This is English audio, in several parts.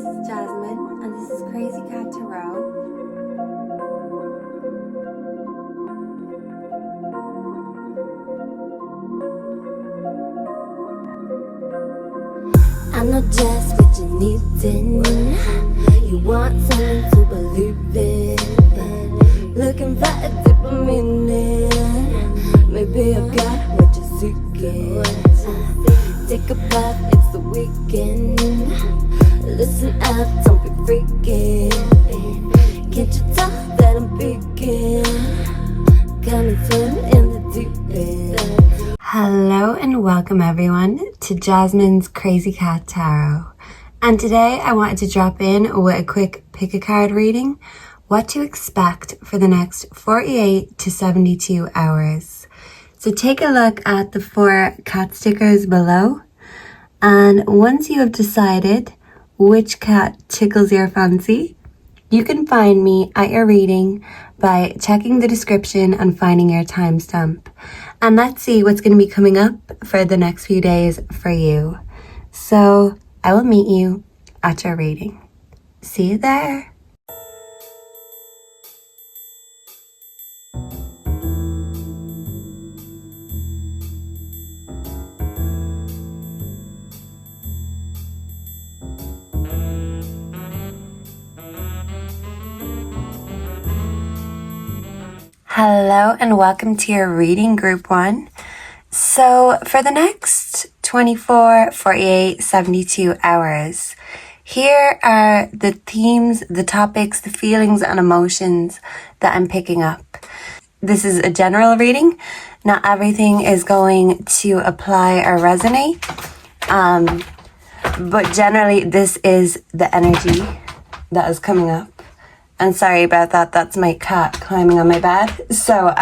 is Jasmine, and this is Crazy Cat Tarot. I know just what you need in. You want something to believe in. Looking for a deeper meaning. Maybe I've got what you're seeking. Take a bath, it's the weekend. Listen up, don't be freaking. Can't you tell that I'm peeking? Coming swim in the deep end. Hello and welcome everyone to Jasmine's Crazy Cat Tarot. And today I wanted to drop in with a quick pick a card reading, what to expect for the next 48 to 72 hours. So take a look at the 4 cat stickers below. And once you have decided which cat tickles your fancy, you can find me at your reading by checking the description and finding your timestamp. And let's see what's going to be coming up for the next few days for you. So I will meet you at your reading. See you there. Hello and welcome to your reading, Group 1. So for the next 24, 48, 72 hours, here are the themes, the topics, the feelings and emotions that I'm picking up. This is a general reading. Not everything is going to apply or resonate. But generally this is the energy that is coming up. And sorry about that, that's my cat climbing on my bed. So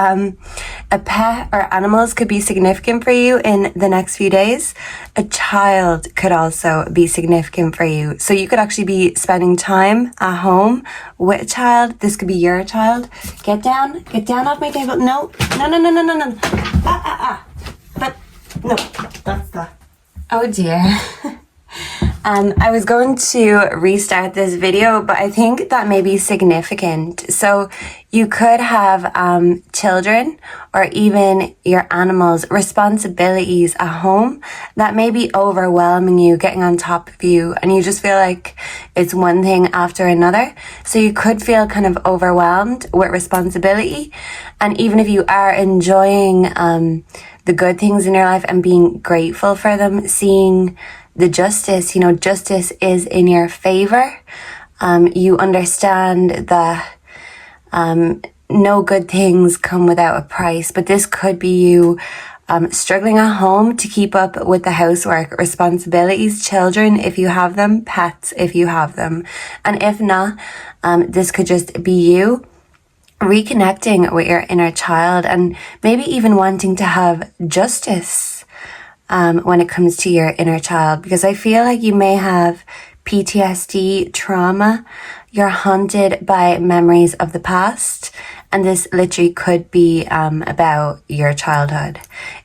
a pet or animals could be significant for you in the next few days. A child could also be significant for you. So you could actually be spending time at home with a child. This could be your child. Get down off my table. No. But no, that's the, oh dear. I was going to restart this video, but I think that may be significant. So you could have children or even your animals' responsibilities at home that may be overwhelming you, getting on top of you, and you just feel like it's one thing after another. So you could feel kind of overwhelmed with responsibility. And even if you are enjoying the good things in your life and being grateful for them, seeing the justice, justice is in your favor. You understand that no good things come without a price, but this could be you struggling at home to keep up with the housework, responsibilities, children if you have them, pets if you have them. And if not, this could just be you reconnecting with your inner child and maybe even wanting to have justice when it comes to your inner child, because I feel like you may have PTSD, trauma, you're haunted by memories of the past, and this literally could be about your childhood.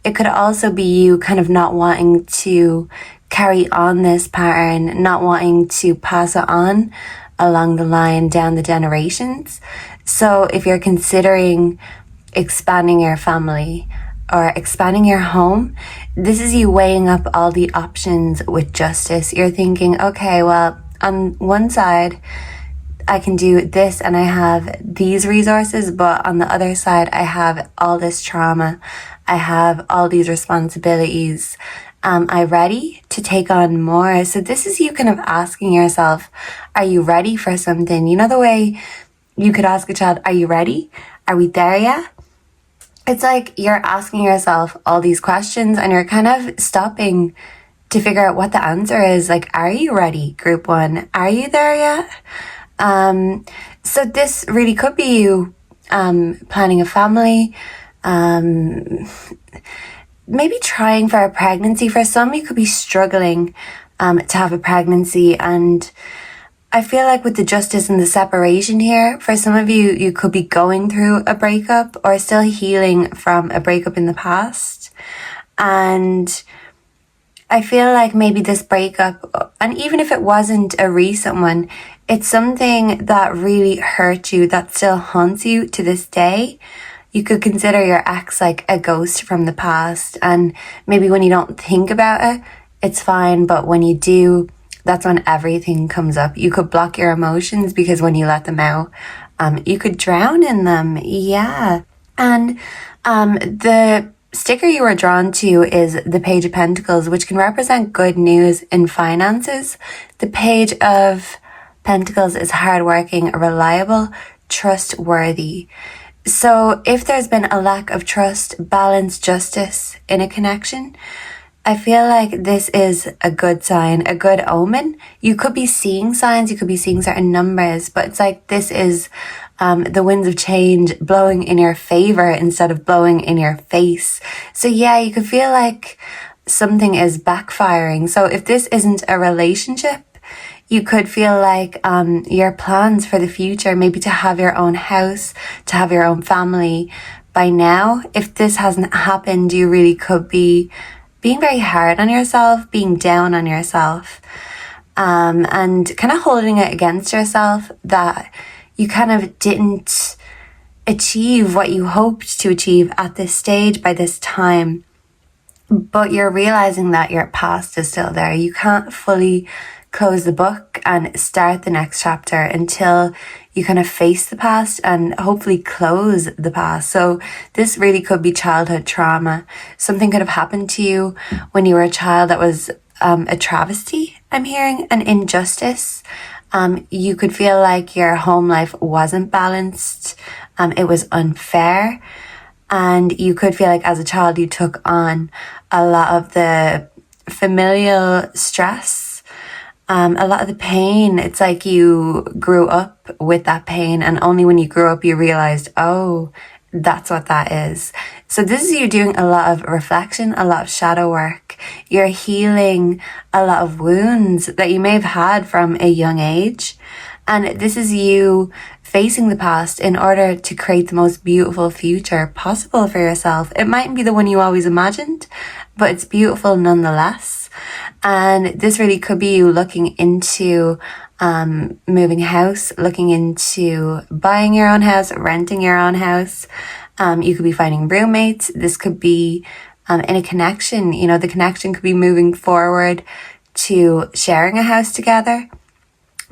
It could also be you kind of not wanting to carry on this pattern, not wanting to pass it on along the line down the generations. So if you're considering expanding your family or expanding your home, this is you weighing up all the options with justice. You're thinking, okay, well, on one side, I can do this and I have these resources, but on the other side, I have all this trauma. I have all these responsibilities. Am I ready to take on more? So this is you kind of asking yourself, are you ready for something? You know the way you could ask a child, are you ready? Are we there yet? It's like you're asking yourself all these questions and you're kind of stopping to figure out what the answer is. Like, are you ready, Group 1? Are you there yet? So this really could be you planning a family, maybe trying for a pregnancy. For some, you could be struggling to have a pregnancy, and I feel like with the justice and the separation here, for some of you, you could be going through a breakup or still healing from a breakup in the past. And I feel like maybe this breakup, and even if it wasn't a recent one, it's something that really hurt you, that still haunts you to this day. You could consider your ex like a ghost from the past, and maybe when you don't think about it, it's fine, but when you do, that's when everything comes up. You could block your emotions because when you let them out, you could drown in them. Yeah. And the sticker you were drawn to is the Page of Pentacles, which can represent good news in finances. The Page of Pentacles is hardworking, reliable, trustworthy. So if there's been a lack of trust, balance, justice in a connection, I feel like this is a good sign, a good omen. You could be seeing signs, you could be seeing certain numbers, but it's like this is the winds of change blowing in your favor instead of blowing in your face. So yeah, you could feel like something is backfiring. So if this isn't a relationship, you could feel like your plans for the future, maybe to have your own house, to have your own family by now. If this hasn't happened, you really could be being very hard on yourself, being down on yourself, and kind of holding it against yourself that you kind of didn't achieve what you hoped to achieve at this stage by this time. But you're realizing that your past is still there. You can't fully close the book and start the next chapter until you kind of face the past and hopefully close the past. So this really could be childhood trauma. Something could have happened to you when you were a child that was a travesty, I'm hearing, an injustice. You could feel like your home life wasn't balanced. It was unfair. And you could feel like as a child you took on a lot of the familial stress, a lot of the pain. It's like you grew up with that pain, and only when you grew up you realized, oh, that's what that is. So this is you doing a lot of reflection, a lot of shadow work. You're healing a lot of wounds that you may have had from a young age. And this is you facing the past in order to create the most beautiful future possible for yourself. It mightn't be the one you always imagined, but it's beautiful nonetheless. And this really could be you looking into moving house, looking into buying your own house, renting your own house. You could be finding roommates. This could be in a connection. You know, the connection could be moving forward to sharing a house together.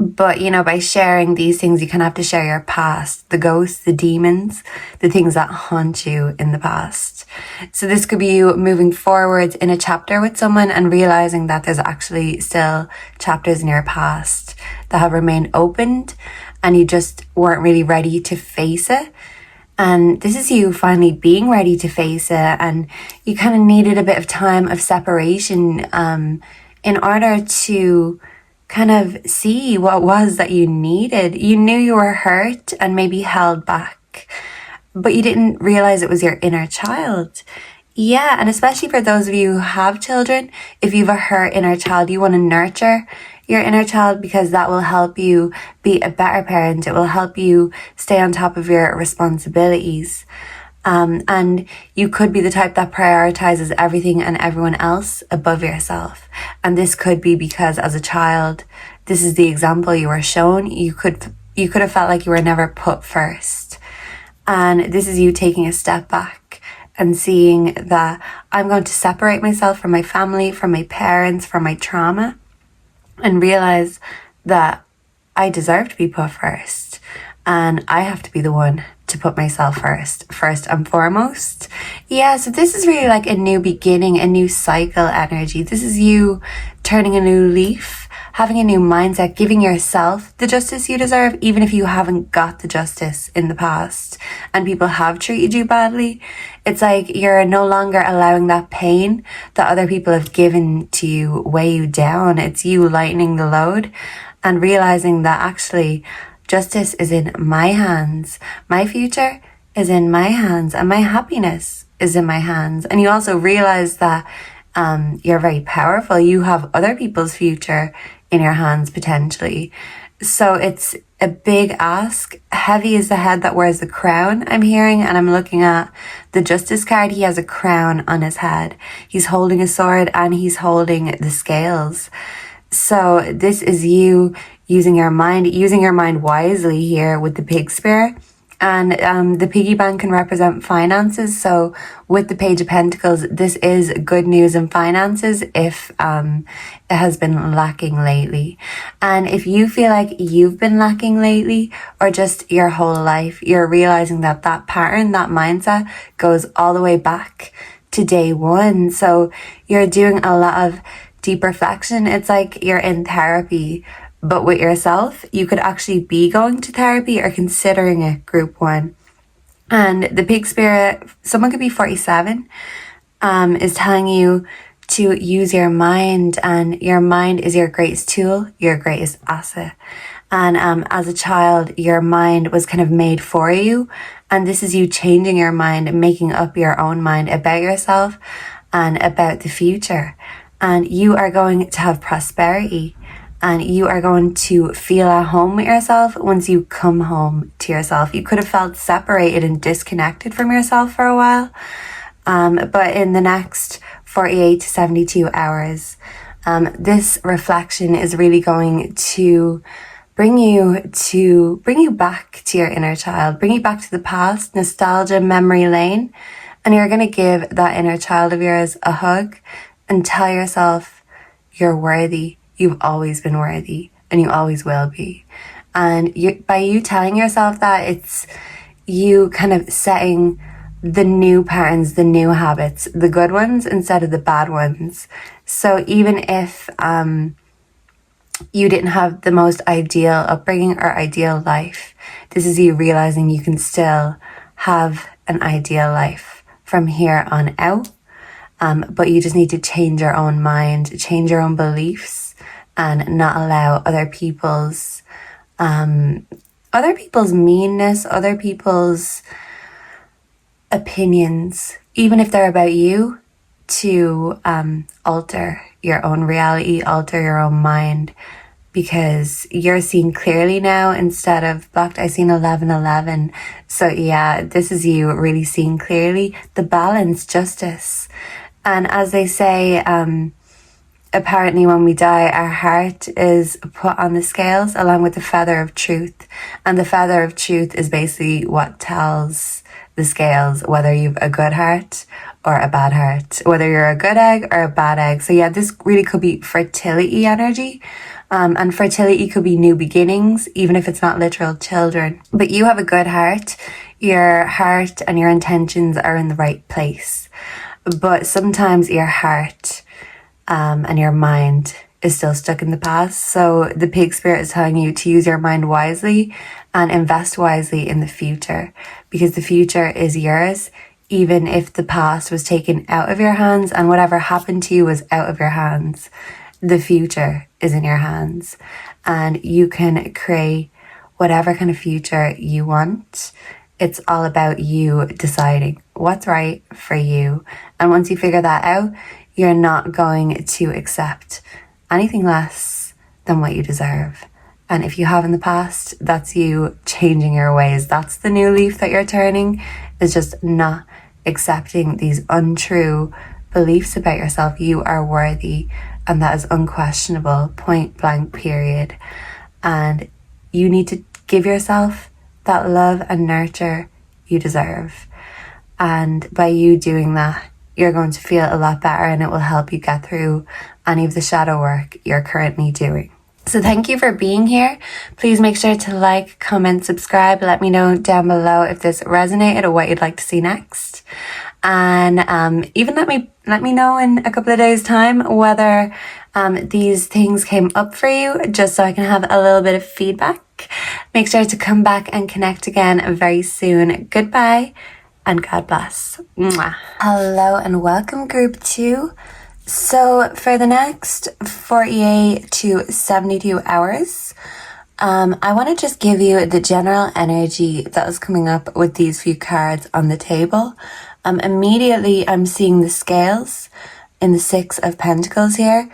But, you know, by sharing these things, you kind of have to share your past, the ghosts, the demons, the things that haunt you in the past. So this could be you moving forward in a chapter with someone and realizing that there's actually still chapters in your past that have remained opened and you just weren't really ready to face it. And this is you finally being ready to face it, and you kind of needed a bit of time of separation in order to kind of see what it was that you needed. You knew you were hurt and maybe held back, but you didn't realize it was your inner child. Yeah, and especially for those of you who have children, if you have a hurt inner child, you want to nurture your inner child because that will help you be a better parent. It will help you stay on top of your responsibilities. And you could be the type that prioritizes everything and everyone else above yourself. And this could be because as a child, this is the example you were shown. You could have felt like you were never put first. And this is you taking a step back and seeing that I'm going to separate myself from my family, from my parents, from my trauma, and realize that I deserve to be put first. And I have to be the one to put myself first and foremost. Yeah, so this is really like a new beginning, a new cycle energy. This is you turning a new leaf, having a new mindset, giving yourself the justice you deserve, even if you haven't got the justice in the past and people have treated you badly. It's like you're no longer allowing that pain that other people have given to you weigh you down. It's you lightening the load and realizing that actually justice is in my hands. My future is in my hands and my happiness is in my hands. And you also realize that you're very powerful. You have other people's future in your hands potentially. So it's a big ask. Heavy is the head that wears the crown, I'm hearing, and I'm looking at the Justice card. He has a crown on his head. He's holding a sword and he's holding the scales. So this is you using your mind wisely here with the pig spirit. And the piggy bank can represent finances. So with the Page of Pentacles, this is good news in finances if it has been lacking lately. And if you feel like you've been lacking lately, or just your whole life, you're realizing that that pattern, that mindset goes all the way back to day one. So you're doing a lot of deep reflection. It's like you're in therapy, but with yourself. You could actually be going to therapy or considering it, group one. And the pig spirit, someone could be 47, is telling you to use your mind, and your mind is your greatest tool, your greatest asset. And as a child, your mind was kind of made for you. And this is you changing your mind and making up your own mind about yourself and about the future. And you are going to have prosperity. And you are going to feel at home with yourself once you come home to yourself. You could have felt separated and disconnected from yourself for a while. But in the next 48 to 72 hours, this reflection is really going to bring you back to your inner child, bring you back to the past, nostalgia, memory lane. And you're going to give that inner child of yours a hug and tell yourself you're worthy. You've always been worthy, and you always will be. And by you telling yourself that, it's you kind of setting the new patterns, the new habits, the good ones instead of the bad ones. So even if you didn't have the most ideal upbringing or ideal life, this is you realizing you can still have an ideal life from here on out. But you just need to change your own mind, change your own beliefs, and not allow other people's meanness, other people's opinions, even if they're about you, to alter your own reality, alter your own mind, because you're seeing clearly now instead of blocked. I seen 1111. So yeah, this is you really seeing clearly the balance, justice. And as they say, apparently when we die, our heart is put on the scales along with the feather of truth. And the feather of truth is basically what tells the scales whether you've a good heart or a bad heart, whether you're a good egg or a bad egg. So yeah, this really could be fertility energy. And fertility could be new beginnings, even if it's not literal children. But you have a good heart. Your heart and your intentions are in the right place. But sometimes your heart and your mind is still stuck in the past. So the pig spirit is telling you to use your mind wisely and invest wisely in the future, because the future is yours, even if the past was taken out of your hands and whatever happened to you was out of your hands. The future is in your hands, and you can create whatever kind of future you want. It's all about you deciding what's right for you. And once you figure that out, you're not going to accept anything less than what you deserve. And if you have in the past, that's you changing your ways. That's the new leaf that you're turning, is just not accepting these untrue beliefs about yourself. You are worthy, and that is unquestionable, point blank, period. And you need to give yourself that love and nurture you deserve. And by you doing that, you're going to feel a lot better, and it will help you get through any of the shadow work you're currently doing. So thank you for being here. Please make sure to like, comment, subscribe. Let me know down below if this resonated or what you'd like to see next. And even let me know in a couple of days' time whether these things came up for you, just so I can have a little bit of feedback. Make sure to come back and connect again very soon. Goodbye. And God bless. Mwah. Hello and welcome, group 2. So for the next 48 to 72 hours, I want to just give you the general energy that is coming up with these few cards on the table. Immediately I'm seeing the scales in the 6 of Pentacles here.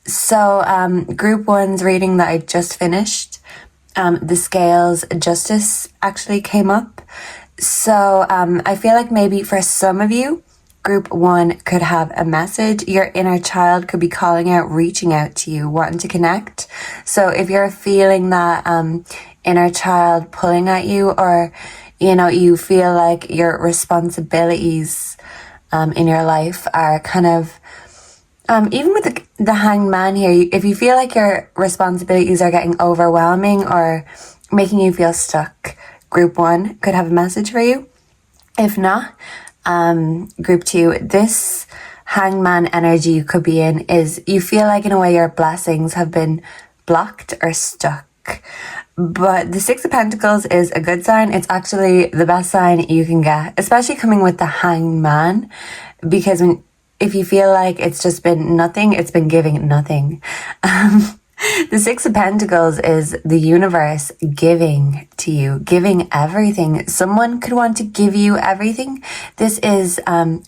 So group one's reading that I just finished, the scales justice actually came up. So I feel like maybe for some of you, group one could have a message. Your inner child could be calling out, reaching out to you, wanting to connect. So if you're feeling that inner child pulling at you, or you feel like your responsibilities in your life are kind of even with the hanged man here, if you feel like your responsibilities are getting overwhelming or making you feel stuck, group one could have a message for you. If not, group two, this hangman energy you could be in is you feel like in a way your blessings have been blocked or stuck. But the Six of Pentacles is a good sign. It's actually the best sign you can get, especially coming with the hanged man, because if you feel like it's just been nothing, it's been giving nothing. The Six of Pentacles is the universe giving to you, giving everything. Someone could want to give you everything. This is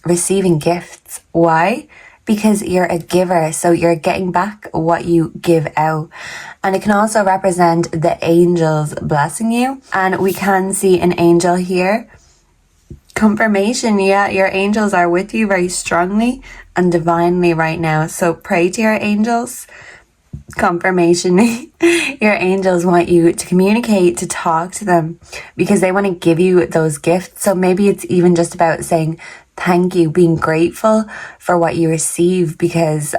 receiving gifts. Why? Because you're a giver, so you're getting back what you give out. And it can also represent the angels blessing you. And we can see an angel here. Confirmation, yeah, your angels are with you very strongly and divinely right now. So pray to your angels. Confirmation, your angels want you to communicate, to talk to them, because they want to give you those gifts. So maybe it's even just about saying thank you, being grateful for what you receive, because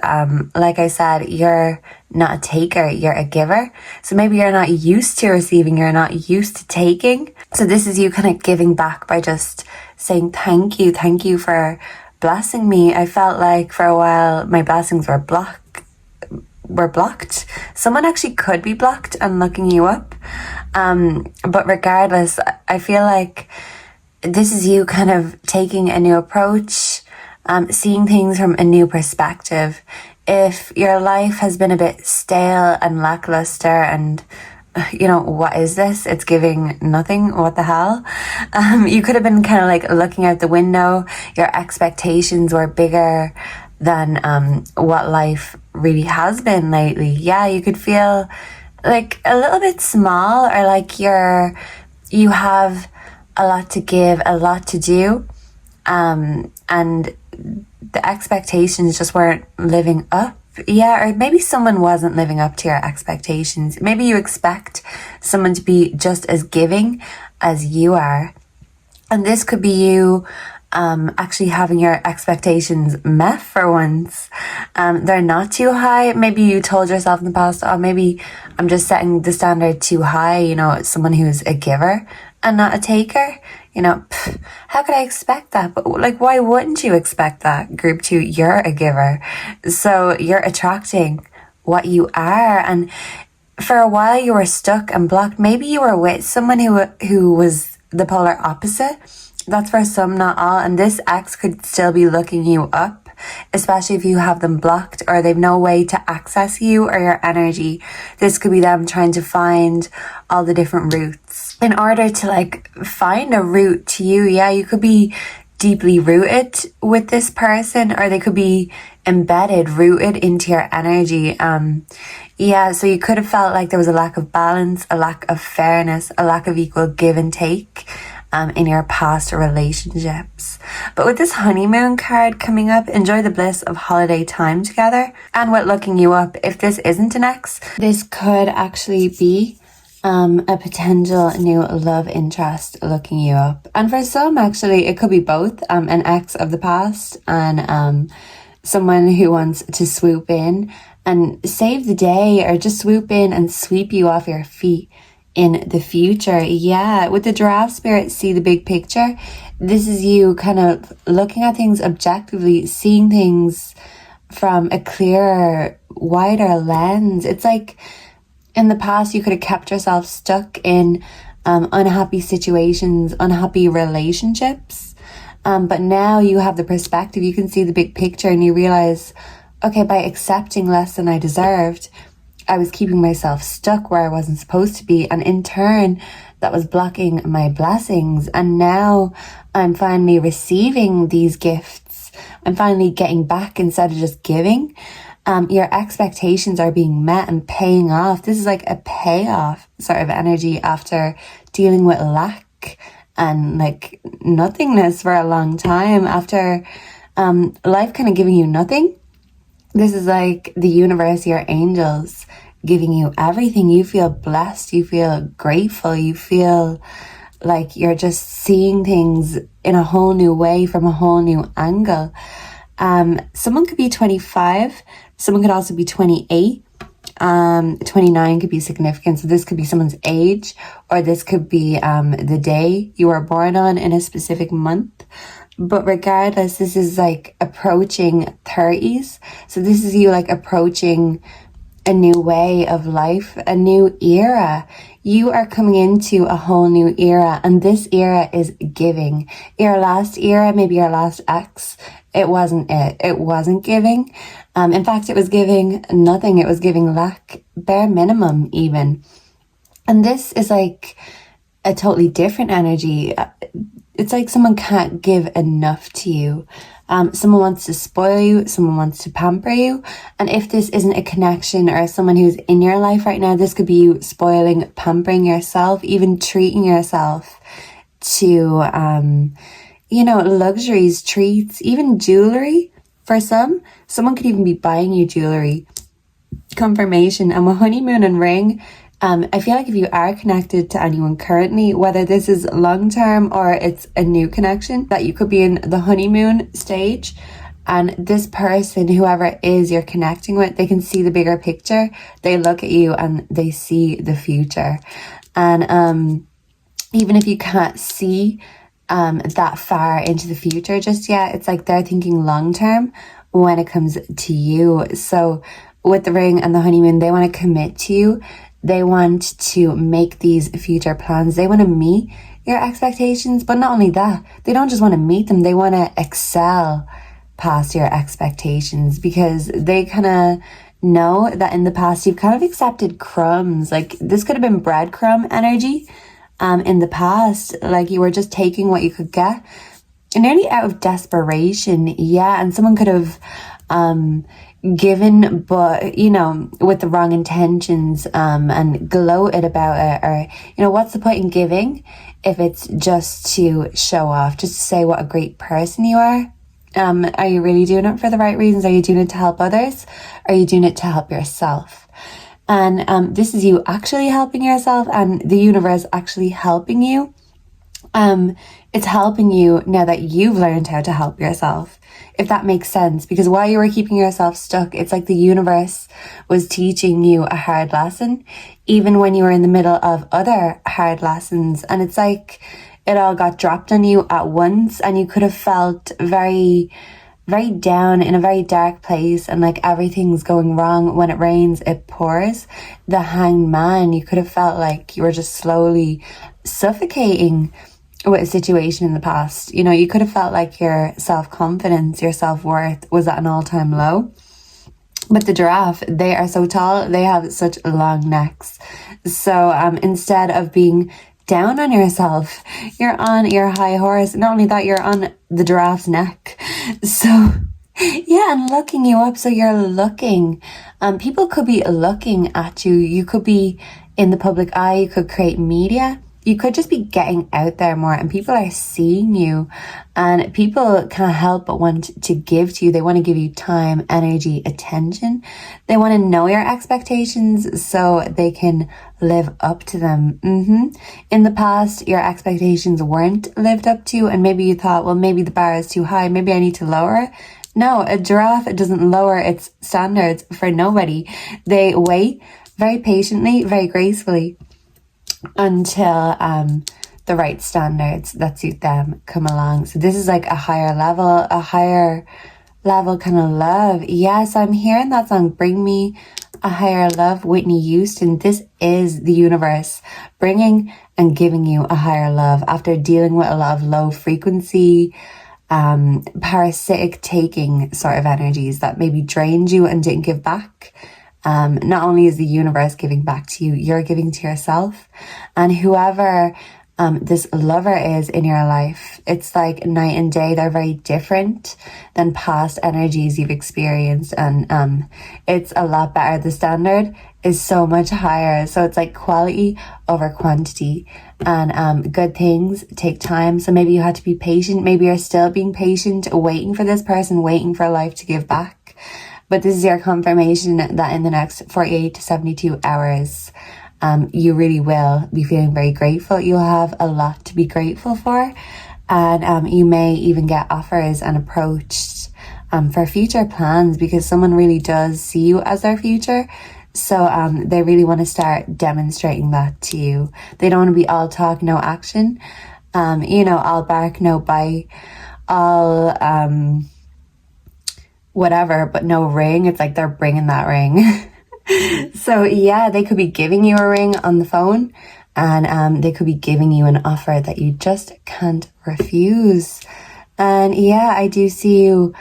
like I said, you're not a taker, you're a giver. So maybe you're not used to receiving, you're not used to taking. So this is you kind of giving back by just saying thank you for blessing me. I felt like for a while my blessings were blocked. Someone actually could be blocked and looking you up. But regardless, I feel like this is you kind of taking a new approach, seeing things from a new perspective. If your life has been a bit stale and lackluster and what is this? It's giving nothing. What the hell? You could have been kind of like looking out the window. Your expectations were bigger than what life really has been lately. Yeah, you could feel like a little bit small, or like you have a lot to give, a lot to do, and the expectations just weren't living up. Yeah, or maybe someone wasn't living up to your expectations. Maybe you expect someone to be just as giving as you are. And this could be you actually having your expectations met for once. They're not too high. Maybe you told yourself in the past, oh, maybe I'm just setting the standard too high, someone who's a giver and not a taker. How could I expect that? But why wouldn't you expect that? Group two, you're a giver. So you're attracting what you are. And for a while you were stuck and blocked. Maybe you were with someone who was the polar opposite. That's for some, not all. And this ex could still be looking you up, especially if you have them blocked or they've no way to access you or your energy. This could be them trying to find all the different routes in order to find a route to you. Yeah, you could be deeply rooted with this person, or they could be embedded, rooted into your energy. So you could have felt like there was a lack of balance, a lack of fairness, a lack of equal give and take in your past relationships. But with this honeymoon card coming up, enjoy the bliss of holiday time together. And with looking you up, if this isn't an ex, this could actually be a potential new love interest looking you up. And for some, actually, it could be both, an ex of the past and someone who wants to swoop in and save the day, or just swoop in and sweep you off your feet in the future. Yeah, with the giraffe spirit, see the big picture. This is you kind of looking at things objectively, seeing things from a clearer, wider lens. It's like in the past you could have kept yourself stuck in unhappy situations, unhappy relationships, but now you have the perspective, you can see the big picture, and you realize, okay, by accepting less than I deserved, I was keeping myself stuck where I wasn't supposed to be, and in turn that was blocking my blessings. And now I'm finally receiving these gifts. I'm finally getting back instead of just giving. Your expectations are being met and paying off. This is like a payoff sort of energy after dealing with lack and like nothingness for a long time, after life kind of giving you nothing. This is like the universe, your angels giving you everything. You feel blessed, you feel grateful, you feel like you're just seeing things in a whole new way, from a whole new angle. Someone could be 25, someone could also be 28. 29 could be significant. So this could be someone's age, or this could be the day you were born on in a specific month. But regardless, this is like approaching 30s. So this is you like approaching a new way of life, a new era. You are coming into a whole new era, and this era is giving. Your last era, maybe your last ex, it wasn't it. It wasn't giving. In fact, it was giving nothing. It was giving lack, bare minimum even. And this is like a totally different energy. It's like someone can't give enough to you. Someone wants to spoil you, someone wants to pamper you. And if this isn't a connection or someone who's in your life right now, this could be you spoiling, pampering yourself, even treating yourself to, luxuries, treats, even jewelry for some. Someone could even be buying you jewelry. Confirmation. And with honeymoon and ring, I feel like if you are connected to anyone currently, whether this is long-term or it's a new connection, that you could be in the honeymoon stage, and this person, whoever it is you're connecting with, they can see the bigger picture. They look at you and they see the future. And even if you can't see that far into the future just yet, it's like they're thinking long-term when it comes to you. So with the ring and the honeymoon, they want to commit to you. They want to make these future plans. They want to meet your expectations, but not only that, they don't just want to meet them. They want to excel past your expectations, because they kind of know that in the past you've kind of accepted crumbs. Like this could have been breadcrumb energy in the past. Like you were just taking what you could get, and nearly out of desperation. Yeah, and someone could have given, but with the wrong intentions, and gloated about it. Or what's the point in giving if it's just to show off, just to say what a great person you are? Are you really doing it for the right reasons? Are you doing it to help others? Are you doing it to help yourself? And this is you actually helping yourself, and the universe actually helping you. It's helping you now that you've learned how to help yourself, if that makes sense. Because while you were keeping yourself stuck, it's like the universe was teaching you a hard lesson, even when you were in the middle of other hard lessons. And it's like it all got dropped on you at once, and you could have felt very, very down, in a very dark place, and like everything's going wrong. When it rains, it pours. The Hanged Man, you could have felt like you were just slowly suffocating with a situation in the past. You could have felt like your self-confidence, your self-worth was at an all-time low. But the giraffe, they are so tall, they have such long necks. So instead of being down on yourself, you're on your high horse. Not only that, you're on the giraffe's neck. So yeah, and looking you up. So you're looking. People could be looking at you. You could be in the public eye. You could create media. You could just be getting out there more, and people are seeing you, and people can't help but want to give to you. They want to give you time, energy, attention. They want to know your expectations so they can live up to them. In the past, your expectations weren't lived up to, and maybe you thought, well, maybe the bar is too high. Maybe I need to lower it. No, a giraffe doesn't lower its standards for nobody. They wait very patiently, very gracefully, until the right standards that suit them come along. So this is like a higher level kind of love. Yes, I'm hearing that song, Bring Me a Higher Love, Whitney Houston. This is the universe bringing and giving you a higher love after dealing with a lot of low frequency, parasitic taking sort of energies that maybe drained you and didn't give back. Not only is the universe giving back to you, you're giving to yourself. And whoever this lover is in your life. It's like night and day. They're very different than past energies you've experienced, and it's a lot better. The standard is so much higher, so it's like quality over quantity, and good things take time. So maybe you had to be patient. Maybe you're still being patient, waiting for this person, waiting for life to give back. But this is your confirmation that in the next 48 to 72 hours, you really will be feeling very grateful. You'll have a lot to be grateful for, and you may even get offers and approached for future plans, because someone really does see you as their future. So they really want to start demonstrating that to you. They don't want to be all talk, no action. All bark, no bite, all whatever, but no ring. It's like they're bringing that ring. So yeah, they could be giving you a ring on the phone, and they could be giving you an offer that you just can't refuse. And yeah, I do see you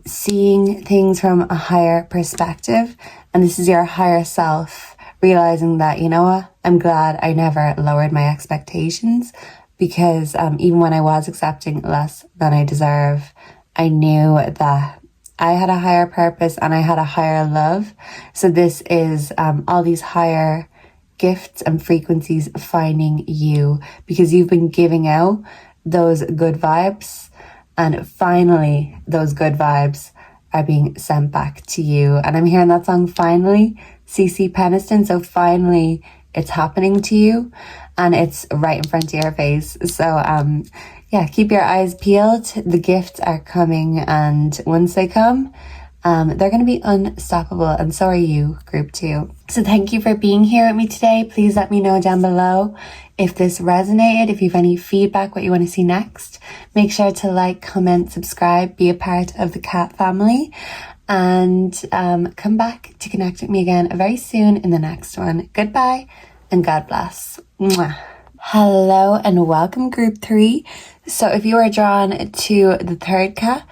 seeing things from a higher perspective, and this is your higher self realizing that, you know what, I'm glad I never lowered my expectations, because even when I was accepting less than I deserve, I knew that I had a higher purpose and I had a higher love. So this is all these higher gifts and frequencies finding you, because you've been giving out those good vibes, and finally those good vibes are being sent back to you. And I'm hearing that song finally, CeCe Peniston. So finally it's happening to you, and it's right in front of your face. So yeah, keep your eyes peeled. The gifts are coming, and once they come, they're going to be unstoppable, and so are you, group 2. So thank you for being here with me today. Please let me know down below if this resonated, if you have any feedback, what you want to see next. Make sure to like, comment, subscribe, be a part of the Cat family, and come back to connect with me again very soon in the next one. Goodbye, and God bless. Mwah. Hello and welcome, group 3. So if you are drawn to the third cat,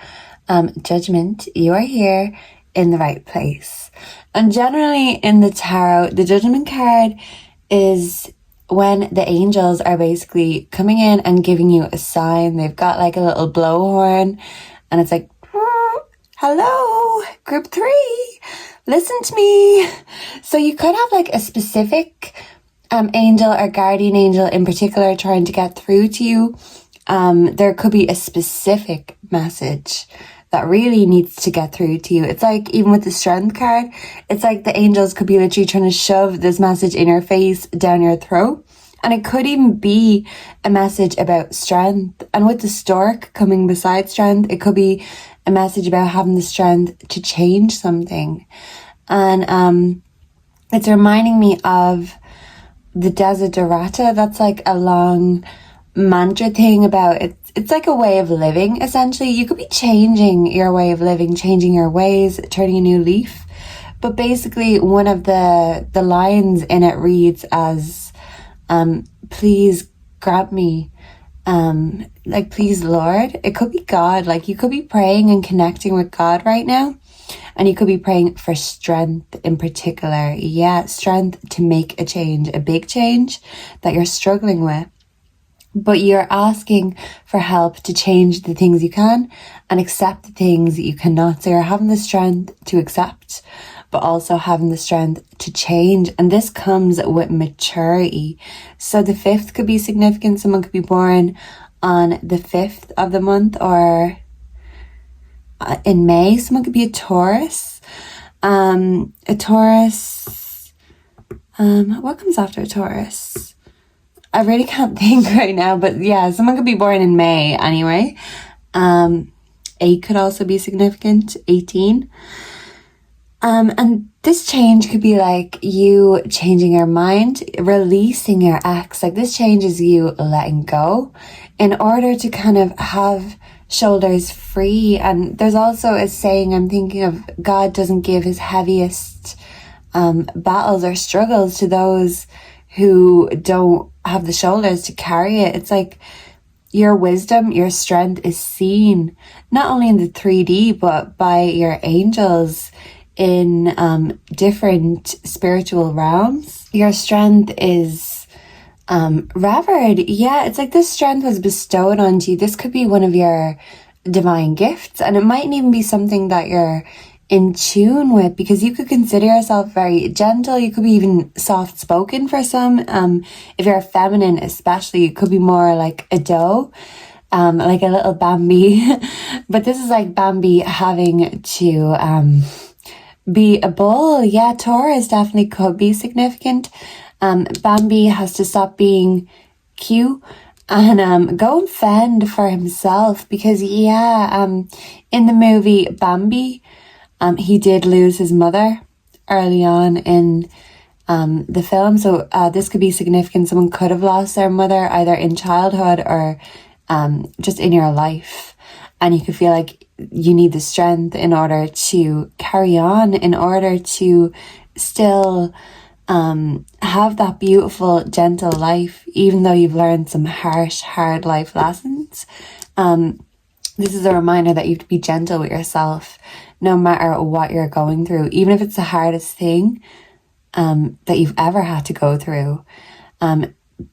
judgment, you are here in the right place. And generally in the tarot, the judgment card is when the angels are basically coming in and giving you a sign. They've got like a little blowhorn, and it's like, hello, group 3, listen to me. So you could have like a specific angel or guardian angel in particular trying to get through to you. There could be a specific message that really needs to get through to you. It's like, even with the strength card, it's like the angels could be literally trying to shove this message in your face, down your throat. And it could even be a message about strength. And with the stork coming beside strength, it could be a message about having the strength to change something. And it's reminding me of the Desiderata. That's like a long mantra thing about it. It's like a way of living, essentially. You could be changing your way of living, changing your ways, turning a new leaf. But basically, one of the lines in it reads as, please grant me, like, please, Lord. It could be God. Like, you could be praying and connecting with God right now. And you could be praying for strength in particular. Yeah, strength to make a change, a big change that you're struggling with. But you're asking for help to change the things you can and accept the things that you cannot. So you're having the strength to accept, but also having the strength to change. And this comes with maturity. So the 5th could be significant. Someone could be born on the 5th of the month, or in May. Someone could be a Taurus. A Taurus. What comes after a Taurus? I really can't think right now, but yeah, someone could be born in May anyway. 8 could also be significant, 18. And this change could be like you changing your mind, releasing your ex. Like, this change is you letting go in order to kind of have shoulders free. And there's also a saying I'm thinking of, God doesn't give his heaviest battles or struggles to those who don't have the shoulders to carry it. It's like your wisdom, your strength is seen not only in the 3D, but by your angels in different spiritual realms. Your strength is Revered, yeah, it's like this strength was bestowed onto you. This could be one of your divine gifts, and it mightn't even be something that you're in tune with, because you could consider yourself very gentle. You could be even soft spoken for some. If you're a feminine, especially, you could be more like a doe, like a little Bambi. But this is like Bambi having to be a bull. Yeah, Taurus definitely could be significant. Bambi has to stop being cute and go and fend for himself, because in the movie Bambi, he did lose his mother early on in the film. So this could be significant. Someone could have lost their mother either in childhood or just in your life, and you could feel like you need the strength in order to carry on, in order to still have that beautiful, gentle life, even though you've learned some harsh, hard life lessons. This is a reminder that you have to be gentle with yourself, no matter what you're going through, even if it's the hardest thing that you've ever had to go through.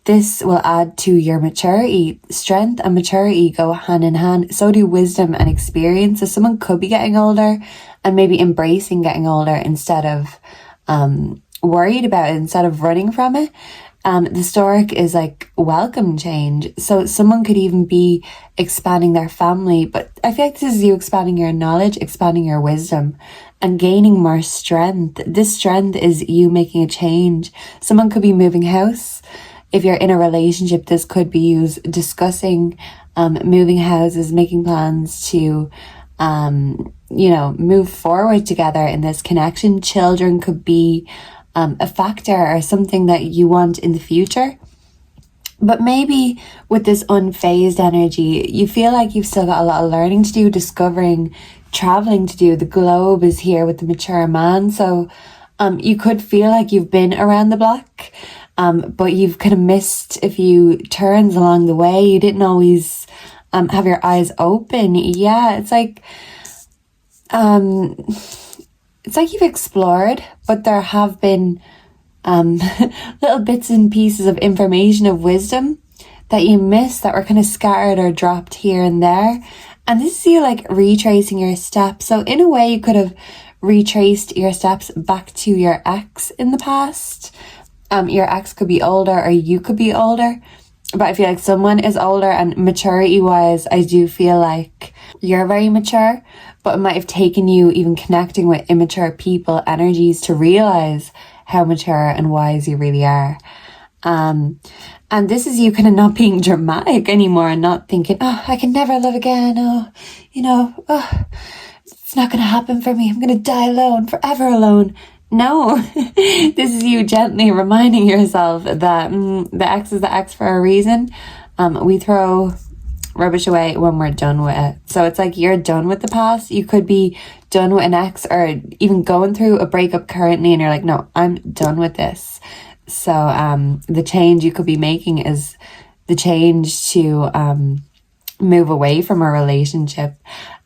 This will add to your maturity. Strength and maturity go hand in hand. So do wisdom and experience. So someone could be getting older and maybe embracing getting older instead of worried about it, instead of running from it. The Stork is like welcome change. So someone could even be expanding their family, but I feel like this is you expanding your knowledge, expanding your wisdom, and gaining more strength. This strength is you making a change. Someone could be moving house. If you're in a relationship, this could be you discussing moving houses, making plans to move forward together in this connection. Children could be a factor or something that you want in the future. But maybe with this unfazed energy, you feel like you've still got a lot of learning to do, discovering, traveling to do. The globe is here with the mature man. So you could feel like you've been around the block, but you've kind of missed a few turns along the way. You didn't always have your eyes open. Yeah, it's like you've explored, but there have been little bits and pieces of information, of wisdom that you missed, that were kind of scattered or dropped here and there. And this is you like retracing your steps. So in a way, you could have retraced your steps back to your ex in the past. Your ex could be older, or you could be older. But I feel like someone is older, and maturity wise, I do feel like you're very mature, but it might have taken you even connecting with immature people energies to realize how mature and wise you really are. And this is you kind of not being dramatic anymore, and not thinking, oh, I can never love again. It's not going to happen for me. I'm going to die alone, forever alone. No, this is you gently reminding yourself that the ex is the ex for a reason. We throw rubbish away when we're done with it. So it's like you're done with the past. You could be done with an ex, or even going through a breakup currently, and you're like, no, I'm done with this. So the change you could be making is the change to move away from a relationship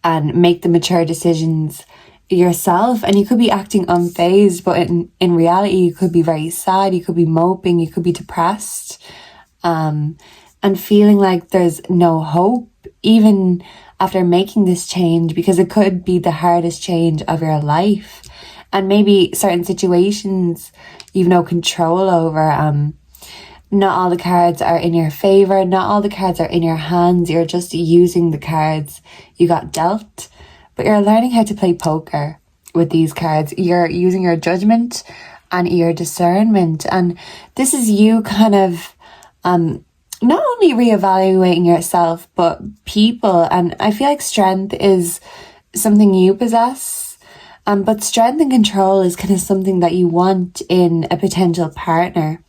and make the mature decisions yourself. And you could be acting unfazed, but in reality, you could be very sad. You could be moping. You could be depressed, and feeling like there's no hope, even after making this change, because it could be the hardest change of your life. And maybe certain situations you've no control over. Not all the cards are in your favor. Not all the cards are in your hands. You're just using the cards you got dealt. But you're learning how to play poker with these cards. You're using your judgment and your discernment. And this is you kind of not only reevaluating yourself, but people. And I feel like strength is something you possess. But strength and control is kind of something that you want in a potential partner.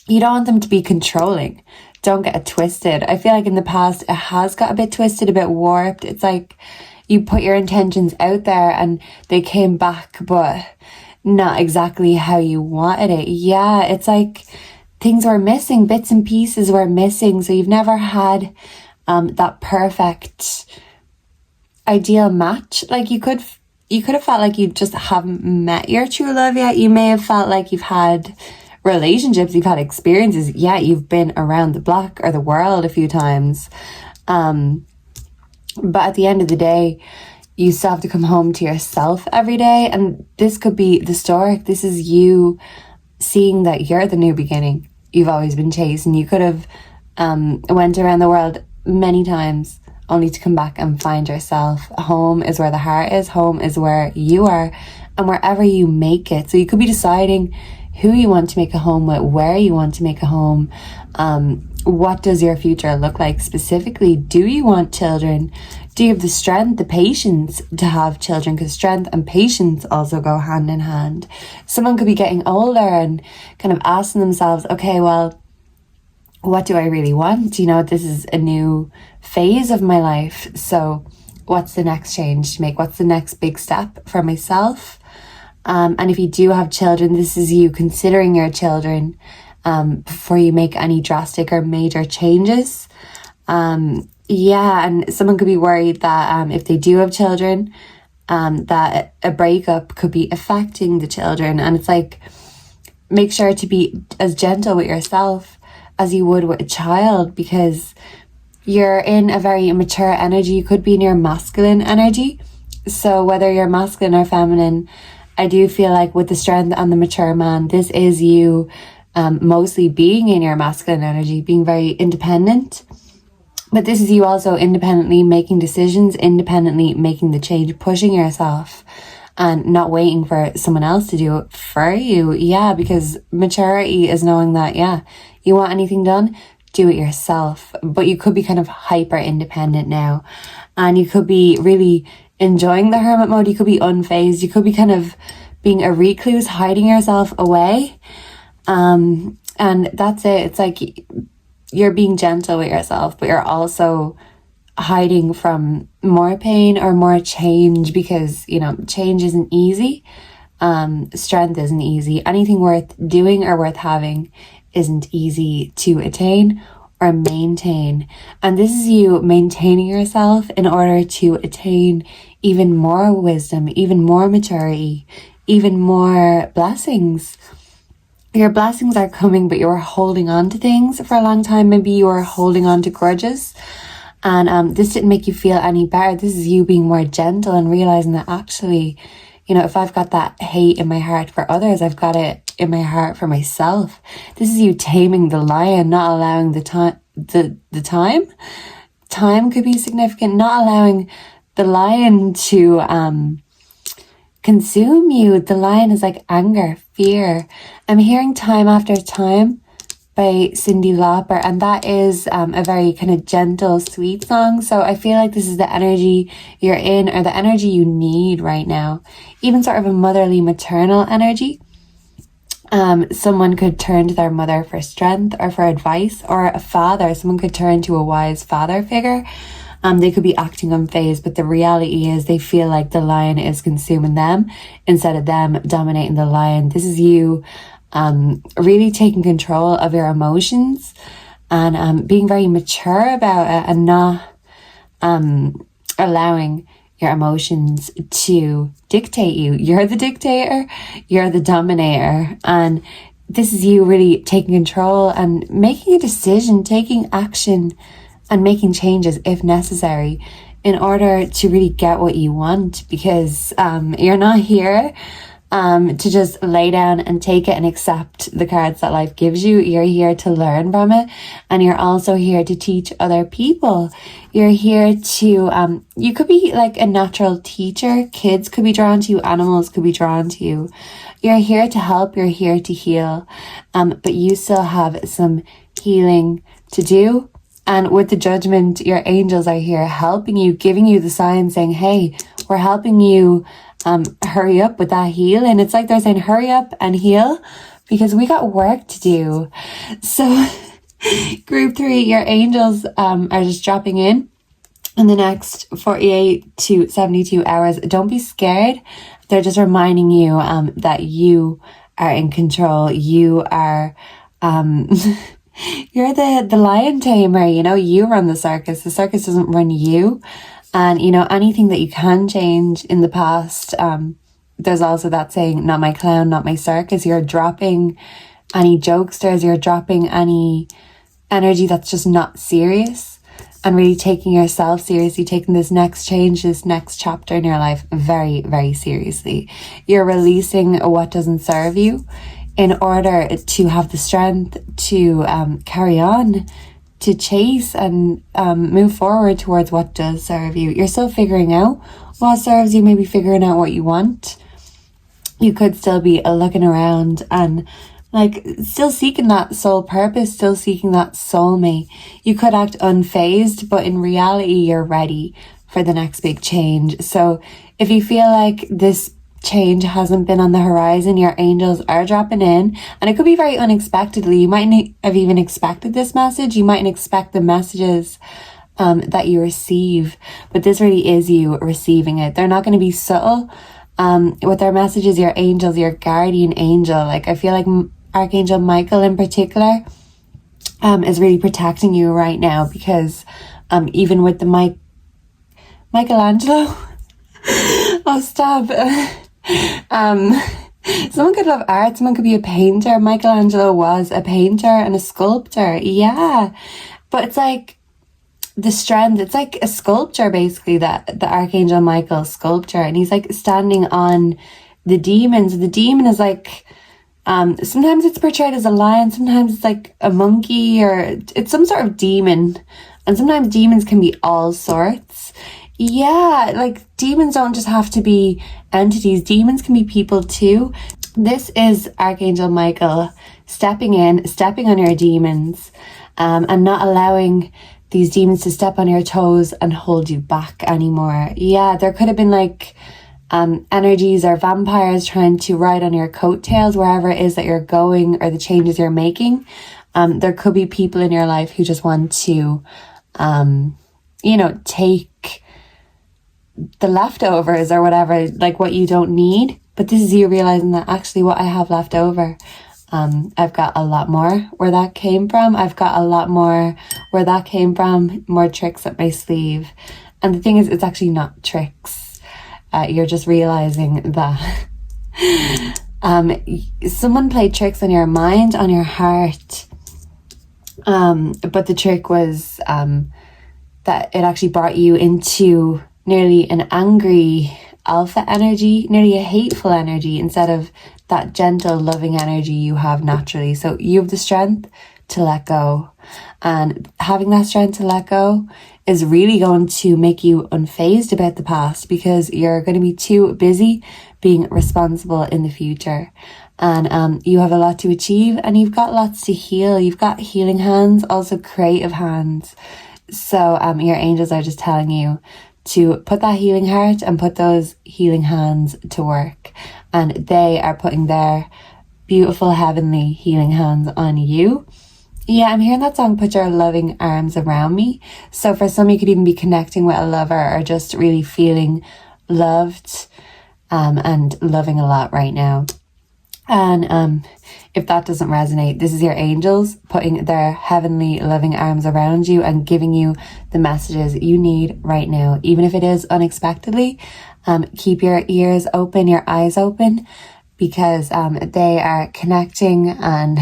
You don't want them to be controlling. Don't get it twisted. I feel like in the past, it has got a bit twisted, a bit warped. It's like you put your intentions out there and they came back, but not exactly how you wanted it. Yeah, it's like things were missing, bits and pieces were missing. So you've never had that perfect ideal match. Like you could have felt like you just haven't met your true love yet. You may have felt like you've had relationships, you've had experiences. Yeah, you've been around the block or the world a few times. But at the end of the day, you still have to come home to yourself every day. And this could be the Stork. This is you seeing that you're the new beginning. You've always been chasing. You could have went around the world many times only to come back and find yourself. Home is where the heart is. Home is where you are, and wherever you make it. So you could be deciding who you want to make a home with, where you want to make a home. What does your future look like specifically? Do you want children? Do you have the strength, the patience to have children? Because strength and patience also go hand in hand. Someone could be getting older and kind of asking themselves, okay, well, what do I really want? You know, this is a new phase of my life. So what's the next change to make? What's the next big step for myself? And if you do have children, this is you considering your children before you make any drastic or major changes. Yeah, and someone could be worried that if they do have children, that a breakup could be affecting the children. And it's like, make sure to be as gentle with yourself as you would with a child, because you're in a very mature energy. You could be in your masculine energy. So whether you're masculine or feminine, I do feel like with the strength and the mature man, this is you mostly being in your masculine energy, being very independent. But this is you also independently making decisions, independently making the change, pushing yourself and not waiting for someone else to do it for you. Yeah, because maturity is knowing that, yeah, you want anything done, do it yourself. But you could be kind of hyper independent now, and you could be really enjoying the hermit mode. You could be unfazed. You could be kind of being a recluse, hiding yourself away. And that's it. It's like you're being gentle with yourself, but you're also hiding from more pain or more change, because, you know, change isn't easy. Strength isn't easy. Anything worth doing or worth having isn't easy to attain or maintain. And this is you maintaining yourself in order to attain even more wisdom, even more maturity, even more blessings. Your blessings are coming, but you're holding on to things for a long time. Maybe you are holding on to grudges, and this didn't make you feel any better. This is you being more gentle and realizing that actually, you know, if I've got that hate in my heart for others, I've got it in my heart for myself. This is you taming the lion, not allowing the time. Time could be significant, not allowing the lion to consume you. The lion is like anger, fear. I'm hearing Time After Time by Cyndi Lauper, and that is a very kind of gentle, sweet song. So I feel like this is the energy you're in, or the energy you need right now. Even sort of a motherly, maternal energy. Someone could turn to their mother for strength or for advice, or a father. Someone could turn to a wise father figure. They could be acting unfazed, but the reality is they feel like the lion is consuming them instead of them dominating the lion. This is you really taking control of your emotions and being very mature about it, and not allowing your emotions to dictate you. You're the dictator, you're the dominator, and this is you really taking control and making a decision, taking action and making changes if necessary in order to really get what you want, because you're not here to just lay down and take it and accept the cards that life gives you. You're here to learn from it, and you're also here to teach other people. You're here to, you could be like a natural teacher. Kids could be drawn to you, animals could be drawn to you. You're here to help, you're here to heal, but you still have some healing to do. And with the Judgment, your angels are here helping you, giving you the signs, saying, hey, we're helping you hurry up with that healing. It's like they're saying, hurry up and heal, because we got work to do. So group 3, your angels are just dropping in the next 48 to 72 hours. Don't be scared. They're just reminding you that you are in control. You are... You're the lion tamer, you know, you run the circus doesn't run you. And, you know, anything that you can change in the past, there's also that saying, not my clown, not my circus. You're dropping any jokesters, you're dropping any energy that's just not serious, and really taking yourself seriously, taking this next change, this next chapter in your life very, very seriously. You're releasing what doesn't serve you in order to have the strength to carry on, to chase and move forward towards what does serve you. You're still figuring out what serves you, maybe figuring out what you want. You could still be looking around and like still seeking that soul purpose, still seeking that soulmate. You could act unfazed, but in reality, you're ready for the next big change. So if you feel like this change hasn't been on the horizon, your angels are dropping in, and it could be very unexpectedly. You mightn't have even expected this message. You mightn't expect the messages that you receive, but this really is you receiving it. They're not going to be subtle. With their messages, your angels, your guardian angel, like I feel like Archangel Michael in particular is really protecting you right now, because even with the Michelangelo oh stop someone could love art, someone could be a painter. Michelangelo was a painter and a sculptor, yeah, but it's like the strength, it's like a sculpture basically, that the Archangel Michael sculpture, and he's like standing on the demons. The demon is like sometimes it's portrayed as a lion, sometimes it's like a monkey, or it's some sort of demon, and sometimes demons can be all sorts. Yeah, like demons don't just have to be entities, demons can be people too. This is Archangel Michael stepping in, stepping on your demons, and not allowing these demons to step on your toes and hold you back anymore. Yeah, there could have been like energies or vampires trying to ride on your coattails wherever it is that you're going or the changes you're making. There could be people in your life who just want to, take the leftovers or whatever, like what you don't need. But this is you realizing that actually what I have left over, I've got a lot more where that came from. I've got a lot more where that came from, more tricks up my sleeve. And the thing is, it's actually not tricks. You're just realizing that someone played tricks on your mind, on your heart. But the trick was that it actually brought you into nearly an angry alpha energy, nearly a hateful energy, instead of that gentle, loving energy you have naturally. So you have the strength to let go. And having that strength to let go is really going to make you unfazed about the past, because you're going to be too busy being responsible in the future. And you have a lot to achieve, and you've got lots to heal. You've got healing hands, also creative hands. So your angels are just telling you to put that healing heart and put those healing hands to work. And they are putting their beautiful heavenly healing hands on you. Yeah, I'm hearing that song, Put Your Loving Arms Around Me. So for some, you could even be connecting with a lover or just really feeling loved and loving a lot right now. And if that doesn't resonate, this is your angels putting their heavenly loving arms around you and giving you the messages you need right now. Even if it is unexpectedly, keep your ears open, your eyes open, because they are connecting and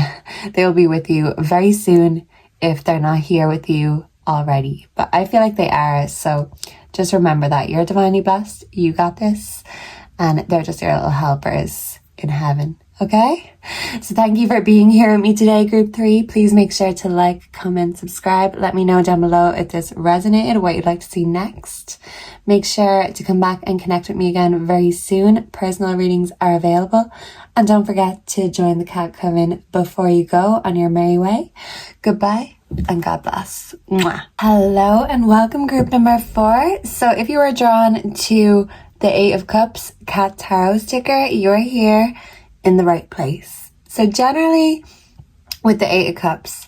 they will be with you very soon if they're not here with you already. But I feel like they are. So just remember that you're divinely blessed. You got this. And they're just your little helpers in heaven. Okay, so thank you for being here with me today, Group 3. Please make sure to like, comment, subscribe. Let me know down below if this resonated, what you'd like to see next. Make sure to come back and connect with me again very soon. Personal readings are available. And don't forget to join the Cat Coven before you go on your merry way. Goodbye and God bless. Mwah. Hello and welcome, group number 4. So if you were drawn to the 8 of Cups Cat Tarot sticker, you're here in the right place. So generally with the 8 of Cups,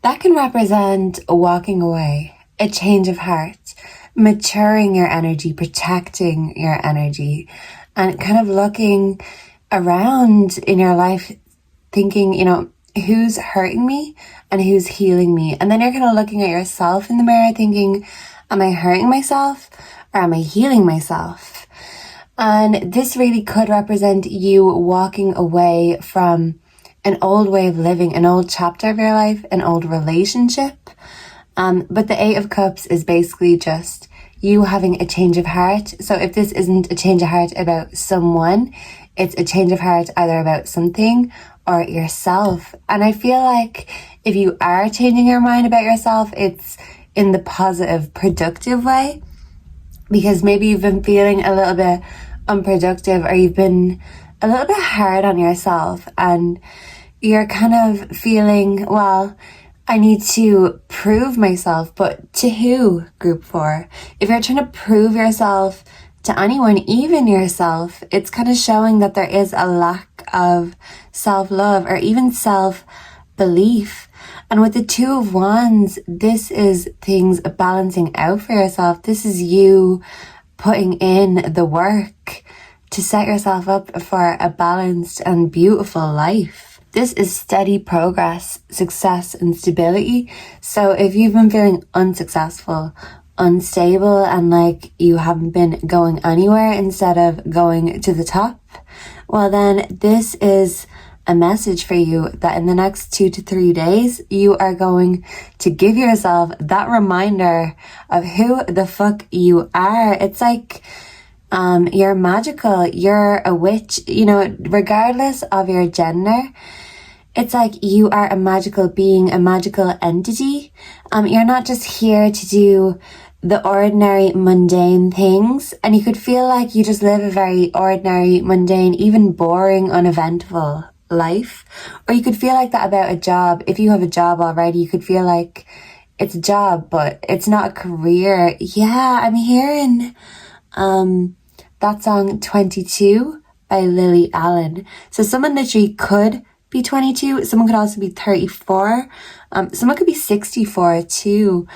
that can represent walking away, a change of heart, maturing your energy, protecting your energy, and kind of looking around in your life thinking, who's hurting me and who's healing me. And then you're kind of looking at yourself in the mirror thinking, am I hurting myself or am I healing myself? And this really could represent you walking away from an old way of living, an old chapter of your life, an old relationship. But the Eight of Cups is basically just you having a change of heart. So if this isn't a change of heart about someone, it's a change of heart either about something or yourself. And I feel like if you are changing your mind about yourself, it's in the positive, productive way. Because maybe you've been feeling a little bit unproductive, or you've been a little bit hard on yourself, and you're kind of feeling, well, I need to prove myself, but to who, group 4? If you're trying to prove yourself to anyone, even yourself, it's kind of showing that there is a lack of self-love or even self-belief. And with the Two of Wands, this is things balancing out for yourself. This is you putting in the work to set yourself up for a balanced and beautiful life. This is steady progress, success, and stability. So if you've been feeling unsuccessful, unstable, and like you haven't been going anywhere instead of going to the top, well then this is a message for you that in the next 2 to 3 days, you are going to give yourself that reminder of who the fuck you are. It's like, you're magical, you're a witch, you know, regardless of your gender. It's like you are a magical being, a magical entity. You're not just here to do the ordinary, mundane things. And you could feel like you just live a very ordinary, mundane, even boring, uneventful life. Or you could feel like that about a job. If you have a job already, you could feel like it's a job, but it's not a career. Yeah, I'm hearing that song 22 by Lily Allen. So someone literally could be 22. Someone could also be 34. Someone could be 64 too.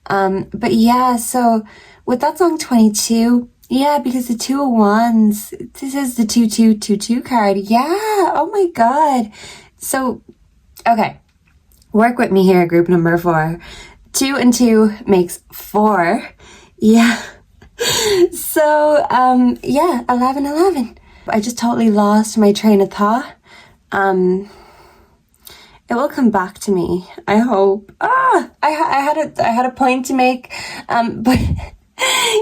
But yeah, so with that song 22, yeah, because the Two of Wands, this is the 2222 card. Yeah, oh my God. So, okay, work with me here, group number 4. 2 and 2 makes 4. Yeah. So, yeah, 11. I just totally lost my train of thought. It will come back to me, I hope. I had a point to make, but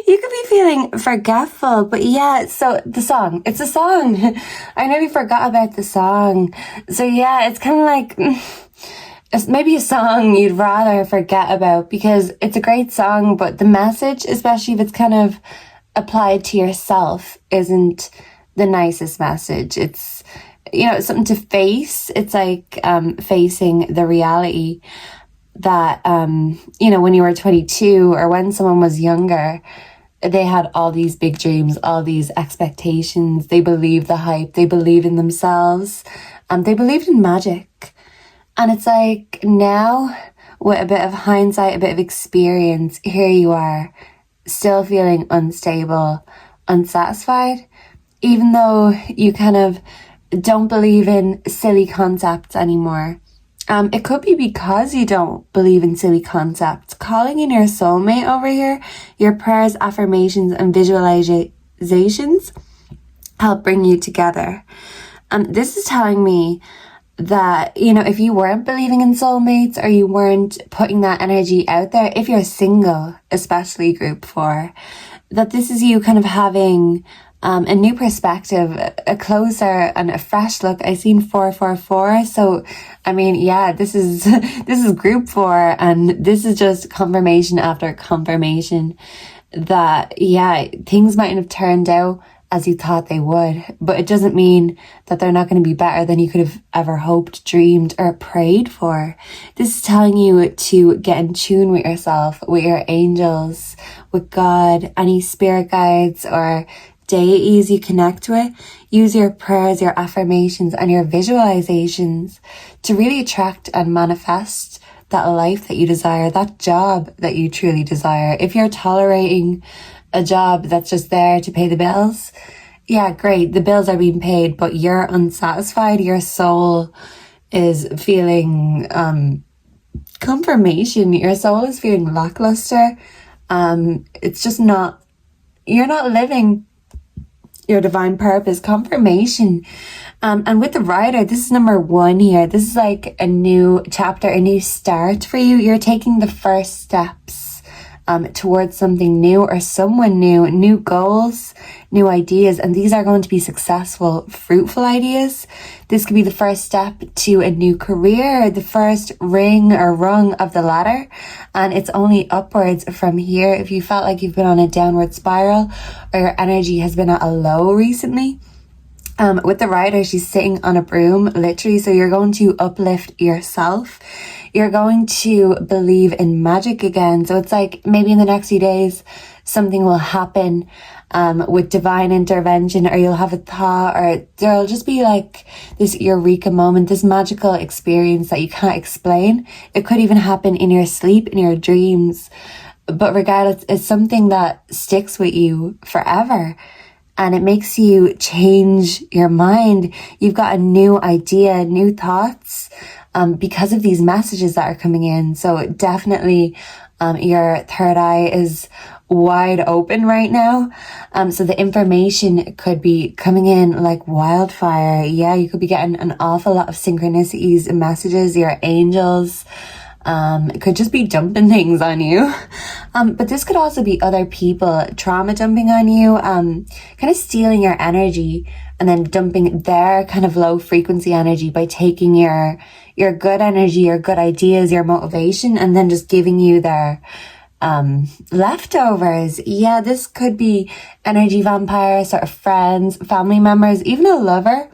you could be feeling forgetful. But yeah, so the song, it's a song. I nearly forgot about the song. So yeah, it's kind of like, it's maybe a song you'd rather forget about, because it's a great song, but the message, especially if it's kind of applied to yourself, isn't the nicest message. It's, you know, something to face. It's like facing the reality that, you know, when you were 22 or when someone was younger, they had all these big dreams, all these expectations. They believed the hype. They believed in themselves. They believed in magic. And it's like now, with a bit of hindsight, a bit of experience, here you are, still feeling unstable, unsatisfied, even though you kind of don't believe in silly concepts anymore. It could be because you don't believe in silly concepts. Calling in your soulmate over here, your prayers, affirmations, and visualizations help bring you together. This is telling me that, you know, if you weren't believing in soulmates, or you weren't putting that energy out there, if you're single, especially group 4, that this is you kind of having a new perspective, a closer and a fresh look. I seen 444. So, I mean, yeah, this is group 4, and this is just confirmation after confirmation that, yeah, things mightn't have turned out as you thought they would, but it doesn't mean that they're not going to be better than you could have ever hoped, dreamed, or prayed for. This is telling you to get in tune with yourself, with your angels, with God, any spirit guides or deities you connect with. Use your prayers, your affirmations, and your visualizations to really attract and manifest that life that you desire, that job that you truly desire. If you're tolerating a job that's just there to pay the bills, yeah, great, the bills are being paid, but you're unsatisfied, your soul is feeling confirmation, your soul is feeling lackluster. It's just not, you're not living your divine purpose, confirmation. And with the Rider, this is number 1 here. This is like a new chapter, a new start for you. You're taking the first steps towards something new or someone new, new goals, new ideas, and these are going to be successful, fruitful ideas. This could be the first step to a new career, the first ring or rung of the ladder, and it's only upwards from here. If you felt like you've been on a downward spiral or your energy has been at a low recently, with the Rider, she's sitting on a broom, literally. So you're going to uplift yourself. You're going to believe in magic again. So it's like maybe in the next few days, something will happen with divine intervention, or you'll have a thought, or there'll just be like this eureka moment, this magical experience that you can't explain. It could even happen in your sleep, in your dreams. But regardless, it's something that sticks with you forever. And it makes you change your mind. You've got a new idea, new thoughts, because of these messages that are coming in. So definitely, your third eye is wide open right now. So the information could be coming in like wildfire. Yeah, you could be getting an awful lot of synchronicities and messages, your angels. It could just be dumping things on you. But this could also be other people trauma dumping on you, kind of stealing your energy and then dumping their kind of low frequency energy by taking your good energy, your good ideas, your motivation, and then just giving you their leftovers. Yeah, this could be energy vampires, sort of friends, family members, even a lover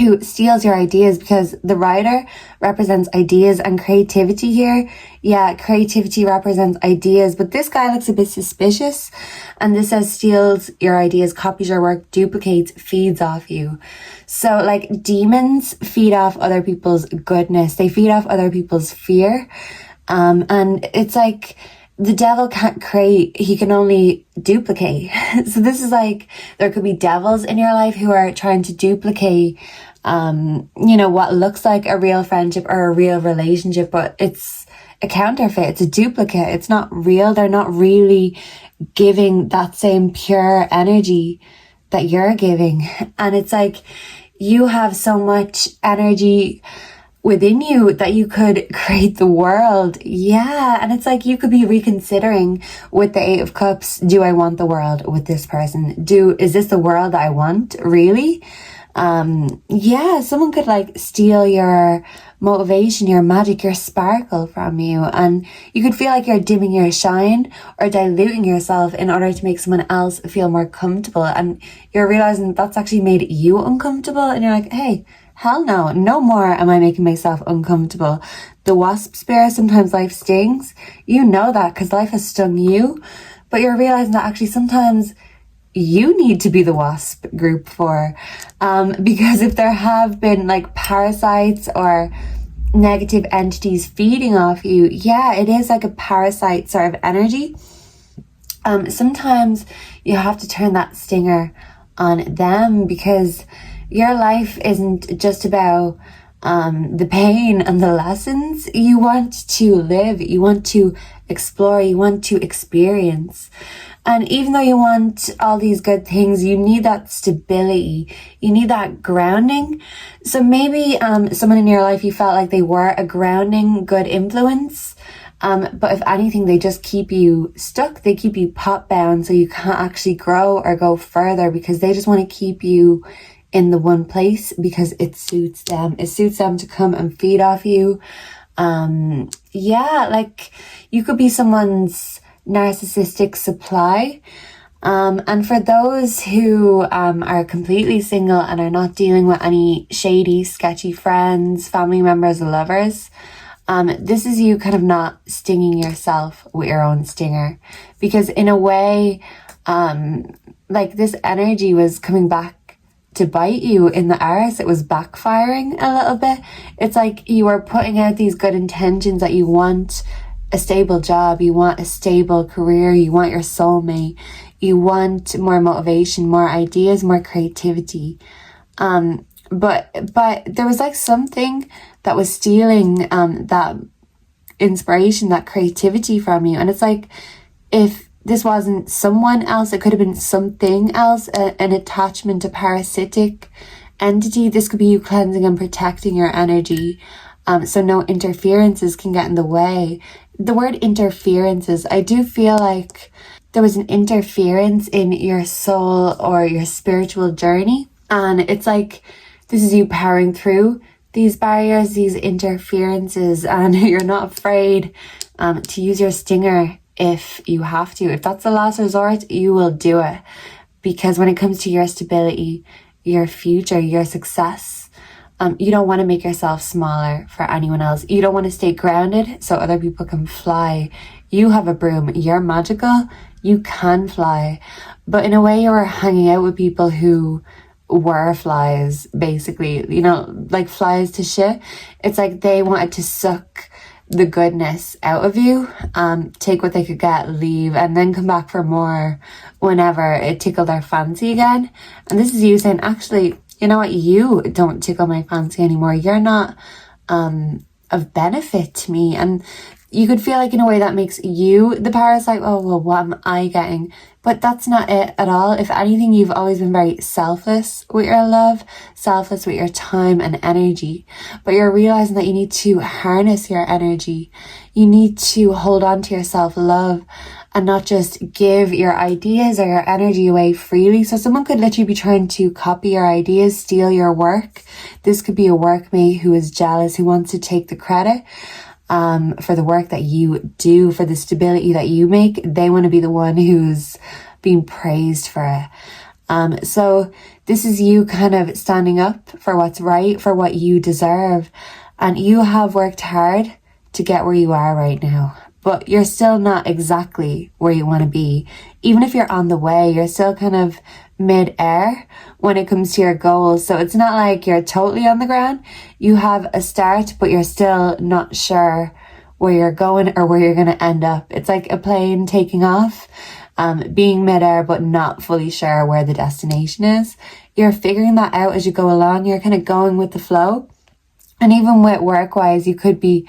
who steals your ideas, because the Rider represents ideas and creativity here. Yeah, creativity represents ideas, but this guy looks a bit suspicious, and this says steals your ideas, copies your work, duplicates, feeds off you. So like demons feed off other people's goodness. They feed off other people's fear. And it's like the devil can't create, he can only duplicate. So this is like, there could be devils in your life who are trying to duplicate, what looks like a real friendship or a real relationship, but it's a counterfeit, it's a duplicate, it's not real. They're not really giving that same pure energy that you're giving. And it's like, you have so much energy within you that you could create the world. Yeah. And it's like, you could be reconsidering with the 8 of Cups. Do I want the world with this person? Is this the world that I want? Really? Yeah, someone could like steal your motivation, your magic, your sparkle from you. And you could feel like you're dimming your shine or diluting yourself in order to make someone else feel more comfortable. And you're realizing that's actually made you uncomfortable. And you're like, hey, hell no, no more am I making myself uncomfortable. The wasp spirit, sometimes life stings. You know that because life has stung you. But you're realizing that actually sometimes you need to be the wasp group for. Because if there have been like parasites or negative entities feeding off you, yeah, it is like a parasite sort of energy. Sometimes you have to turn that stinger on them, because your life isn't just about the pain and the lessons. You want to live, you want to explore, you want to experience. And even though you want all these good things, you need that stability. You need that grounding. So maybe someone in your life, you felt like they were a grounding, good influence. But if anything, they just keep you stuck. They keep you pot bound, so you can't actually grow or go further, because they just want to keep you in the one place because it suits them. It suits them to come and feed off you. Yeah, like you could be someone's narcissistic supply. And for those who are completely single and are not dealing with any shady, sketchy friends, family members, lovers, this is you kind of not stinging yourself with your own stinger. Because in a way, like this energy was coming back to bite you in the arse. It was backfiring a little bit. It's like you were putting out these good intentions that you want a stable job, you want a stable career, you want your soulmate, you want more motivation, more ideas, more creativity. But there was like something that was stealing that inspiration, that creativity from you. And it's like, if this wasn't someone else, it could have been something else, an attachment, a parasitic entity. This could be you cleansing and protecting your energy, so no interferences can get in the way. The word interferences, I do feel like there was an interference in your soul or your spiritual journey, and it's like this is you powering through these barriers, these interferences, and you're not afraid to use your stinger if you have to. If that's the last resort, you will do it, because when it comes to your stability, your future, your success, you don't want to make yourself smaller for anyone else. You don't want to stay grounded so other people can fly. You have a broom, you're magical, you can fly. But in a way, you're hanging out with people who were flies, basically, you know, like flies to shit. It's like they wanted to suck the goodness out of you, take what they could get, leave, and then come back for more whenever it tickled their fancy again. And this is you saying, actually, you know what, you don't tickle my fancy anymore. You're not of benefit to me. And you could feel like in a way that makes you the parasite. Oh, well, what am I getting? But that's not it at all. If anything, you've always been very selfless with your love, selfless with your time and energy. But you're realizing that you need to harness your energy. You need to hold on to your self-love and not just give your ideas or your energy away freely. So someone could literally be trying to copy your ideas, steal your work. This could be a workmate who is jealous, who wants to take the credit for the work that you do, for the stability that you make. They want to be the one who's being praised for it. So this is you kind of standing up for what's right, for what you deserve. And you have worked hard to get where you are right now. But you're still not exactly where you want to be. Even if you're on the way, you're still kind of mid-air when it comes to your goals. So it's not like you're totally on the ground. You have a start, but you're still not sure where you're going or where you're going to end up. It's like a plane taking off, being mid-air, but not fully sure where the destination is. You're figuring that out as you go along. You're kind of going with the flow. And even with work-wise, you could be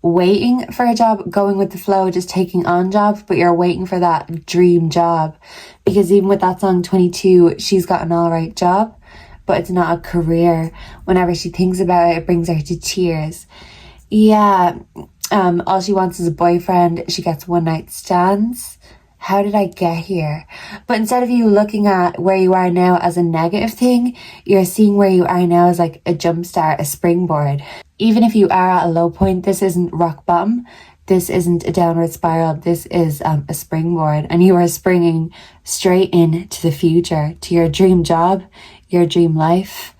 waiting for a job, going with the flow, just taking on jobs, but you're waiting for that dream job. Because even with that song 22, she's got an alright job, but it's not a career. Whenever she thinks about it, it brings her to tears. Yeah, all she wants is a boyfriend. She gets one night stands. How did I get here? But instead of you looking at where you are now as a negative thing, you're seeing where you are now as like a jump start, a springboard. Even if you are at a low point, this isn't rock bottom. This isn't a downward spiral. This is a springboard. And you are springing straight into the future, to your dream job, your dream life,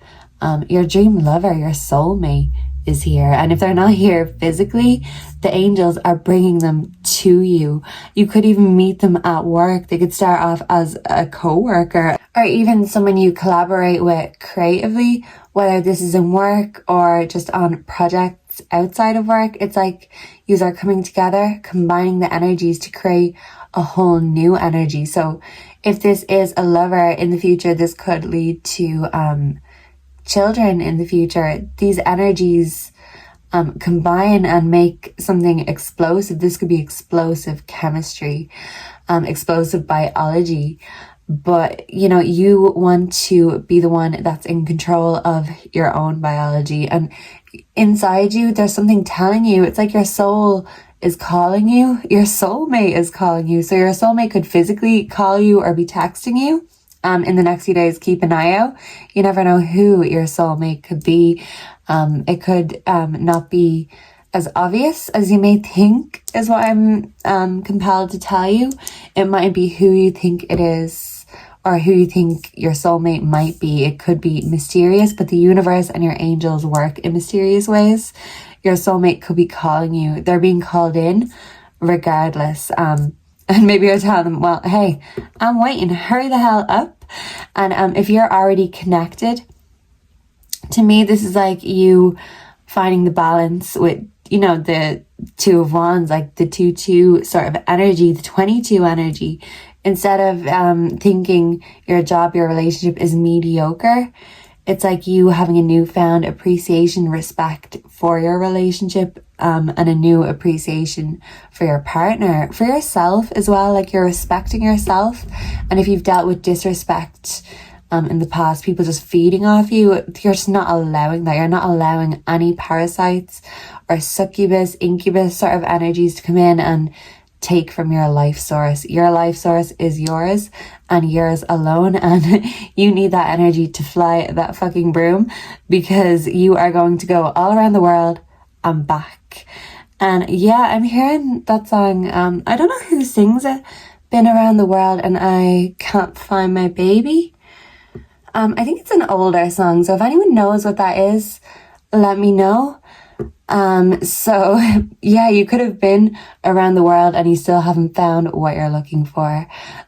your dream lover, your soulmate is here. And if they're not here physically, the angels are bringing them to you. You could even meet them at work. They could start off as a co-worker or even someone you collaborate with creatively, whether this is in work or just on projects outside of work. It's like you are coming together, combining the energies to create a whole new energy. So if this is a lover in the future, this could lead to children in the future. These energies combine and make something explosive. This could be explosive chemistry, explosive biology. But, you know, you want to be the one that's in control of your own biology. And inside you, there's something telling you. It's like your soul is calling you. Your soulmate is calling you. So your soulmate could physically call you or be texting you. In the next few days, keep an eye out. You never know who your soulmate could be. It could not be as obvious as you may think, is what I'm compelled to tell you. It might be who you think it is, or who you think your soulmate might be. It could be mysterious, but the universe and your angels work in mysterious ways. Your soulmate could be calling you. They're being called in regardless. And maybe you're telling them, well, hey, I'm waiting, hurry the hell up. And if you're already connected, to me, this is like you finding the balance with, you know, the Two of Wands, like the 2-2 sort of energy, the 22 energy. Instead of thinking your job, your relationship is mediocre, It's like you having a newfound appreciation, respect for your relationship, and a new appreciation for your partner, for yourself as well. Like you're respecting yourself. And if you've dealt with disrespect in the past, people just feeding off you, you're just not allowing that. You're not allowing any parasites or succubus, incubus sort of energies to come in and take from your life source. Your life source is yours and yours alone, and you need that energy to fly that fucking broom, because you are going to go all around the world and back. And yeah, I'm hearing that song. I don't know who sings it. Been around the world and I can't find my baby. I think it's an older song, so if anyone knows what that is, let me know. So yeah, you could have been around the world and you still haven't found what you're looking for.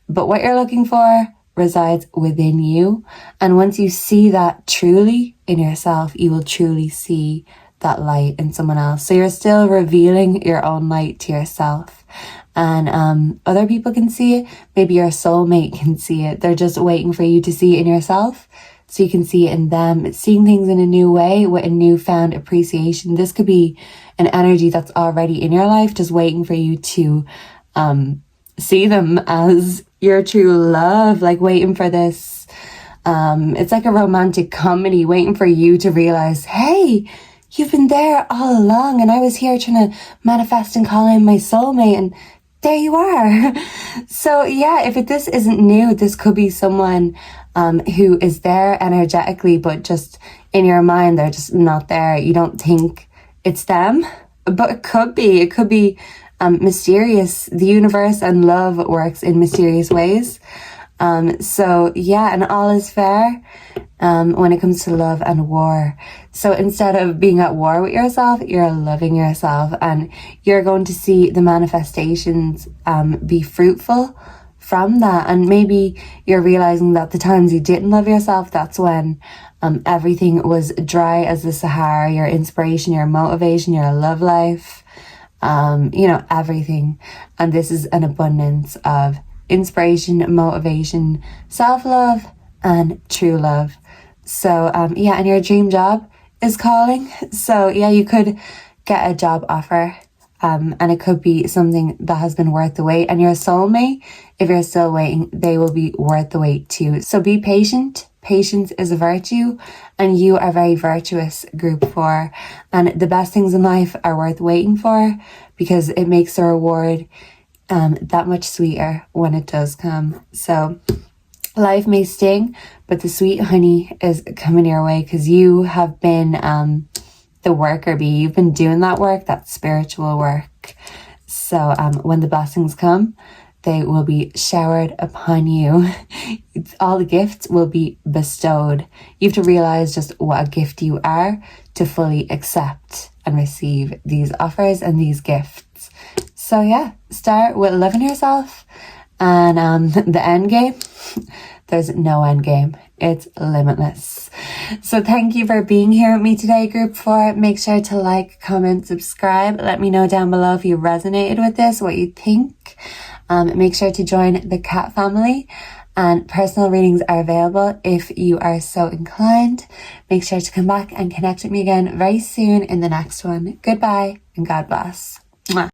But what you're looking for resides within you. And once you see that truly in yourself, you will truly see that light in someone else. So you're still revealing your own light to yourself. And other people can see it. Maybe your soulmate can see it. They're just waiting for you to see it in yourself, so you can see it in them. It's seeing things in a new way with a newfound appreciation. This could be an energy that's already in your life, just waiting for you to see them as your true love, like waiting for this. It's like a romantic comedy, waiting for you to realize, hey, you've been there all along, and I was here trying to manifest and call in my soulmate, and there you are. So yeah, if this isn't new, this could be someone who is there energetically, but just in your mind, they're just not there. You don't think it's them, but it could be mysterious. The universe and love works in mysterious ways. So yeah, and all is fair when it comes to love and war. So instead of being at war with yourself, you're loving yourself, and you're going to see the manifestations be fruitful from that. And maybe you're realizing that the times you didn't love yourself, that's when everything was dry as the Sahara. Your inspiration, your motivation, your love life, everything. And this is an abundance of inspiration, motivation, self-love, and true love. So yeah, and your dream job is calling. So yeah, you could get a job offer, and it could be something that has been worth the wait. And your soulmate, if you're still waiting, they will be worth the wait too. So be patient. Patience is a virtue, and you are very virtuous, group 4. And the best things in life are worth waiting for, because it makes the reward that much sweeter when it does come. So life may sting, but the sweet honey is coming your way, because you have been the worker bee. You've been doing that work, that spiritual work. So when the blessings come, they will be showered upon you. All the gifts will be bestowed. You have to realize just what a gift you are to fully accept and receive these offers and these gifts. So yeah, start with loving yourself, and the end game, there's no end game. It's limitless. So thank you for being here with me today, group 4. Make sure to like, comment, subscribe. Let me know down below if you resonated with this, what you think. Make sure to join the Cat family, and personal readings are available if you are so inclined. Make sure to come back and connect with me again very soon in the next one. Goodbye and God bless. Mwah.